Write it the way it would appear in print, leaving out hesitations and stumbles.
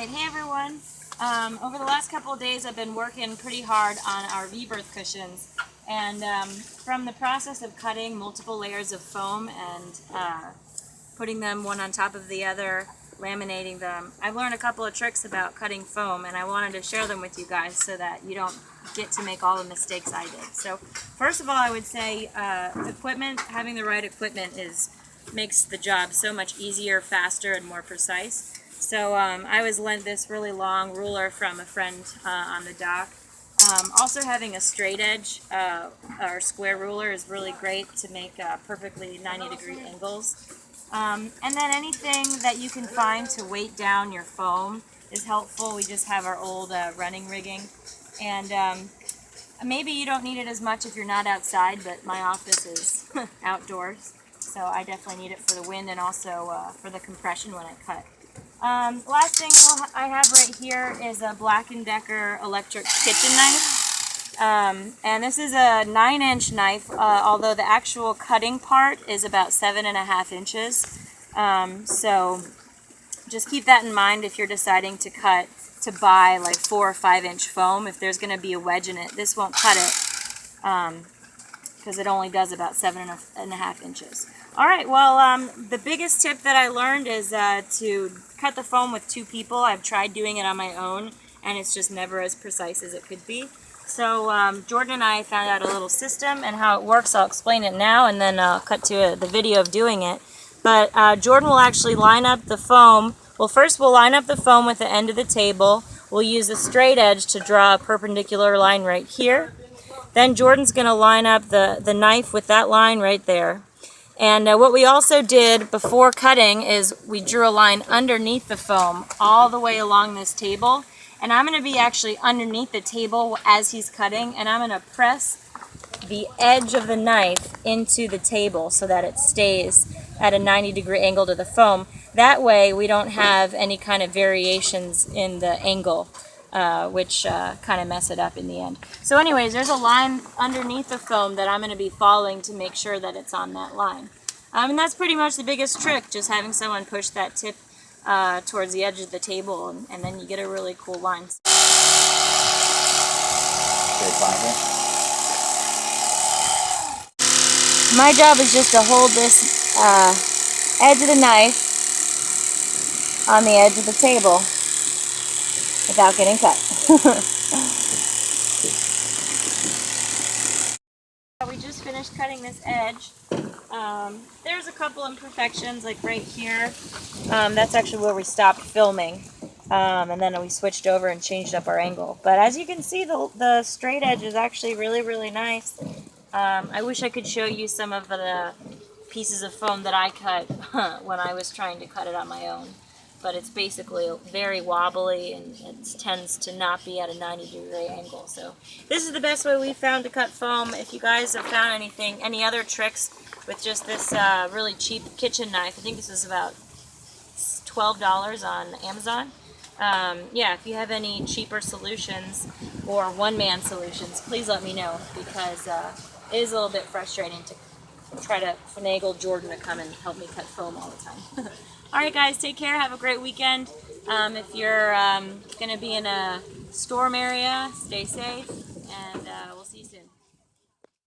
Alright, hey everyone. Over the last couple of days I've been working pretty hard on our VBerth cushions, and from the process of cutting multiple layers of foam and putting them one on top of the other, laminating them, I've learned a couple of tricks about cutting foam, and I wanted to share them with you guys so that you don't get to make all the mistakes I did. So first of all, I would say equipment, having the right equipment makes the job so much easier, faster, and more precise. So I was lent this really long ruler from a friend on the dock. Also having a straight edge or square ruler is really great to make perfectly 90-degree angles. And then anything that you can find to weight down your foam is helpful. We just have our old running rigging. And maybe you don't need it as much if you're not outside, but my office is outdoors. So I definitely need it for the wind and also for the compression when I cut. Last thing I have right here is a Black & Decker electric kitchen knife. And this is a 9-inch knife, although the actual cutting part is about 7.5 inches. So just keep that in mind if you're deciding to buy like 4 or 5-inch foam. If there's going to be a wedge in it, this won't cut it because it only does about 7.5 inches. Alright, well, the biggest tip that I learned is to cut the foam with 2 people. I've tried doing it on my own, and it's just never as precise as it could be. So Jordan and I found out a little system and how it works. I'll explain it now, and then I'll cut to the video of doing it. But Jordan will actually line up the foam. Well, first we'll line up the foam with the end of the table. We'll use a straight edge to draw a perpendicular line right here. Then Jordan's going to line up the knife with that line right there. And what we also did before cutting is we drew a line underneath the foam all the way along this table. And I'm going to be actually underneath the table as he's cutting, and I'm going to press the edge of the knife into the table so that it stays at a 90-degree angle to the foam. That way we don't have any kind of variations in the angle, which kind of mess it up in the end. So anyways, there's a line underneath the foam that I'm going to be following to make sure that it's on that line. And that's pretty much the biggest trick, just having someone push that tip towards the edge of the table, and then you get a really cool line. My job is just to hold this edge of the knife on the edge of the table without getting cut. We just finished cutting this edge. There's a couple imperfections, like right here. That's actually where we stopped filming. And then we switched over and changed up our angle. But as you can see, the straight edge is actually really, really nice. I wish I could show you some of the pieces of foam that I cut when I was trying to cut it on my own. But it's basically very wobbly, and it tends to not be at a 90-degree angle. So this is the best way we found to cut foam. If you guys have found any other tricks with just this really cheap kitchen knife, I think this is about $12 on Amazon. Yeah, if you have any cheaper solutions or one-man solutions, please let me know, because it is a little bit frustrating to try to finagle Jordan to come and help me cut foam all the time. Alright guys, take care, have a great weekend. If you're going to be in a storm area, stay safe.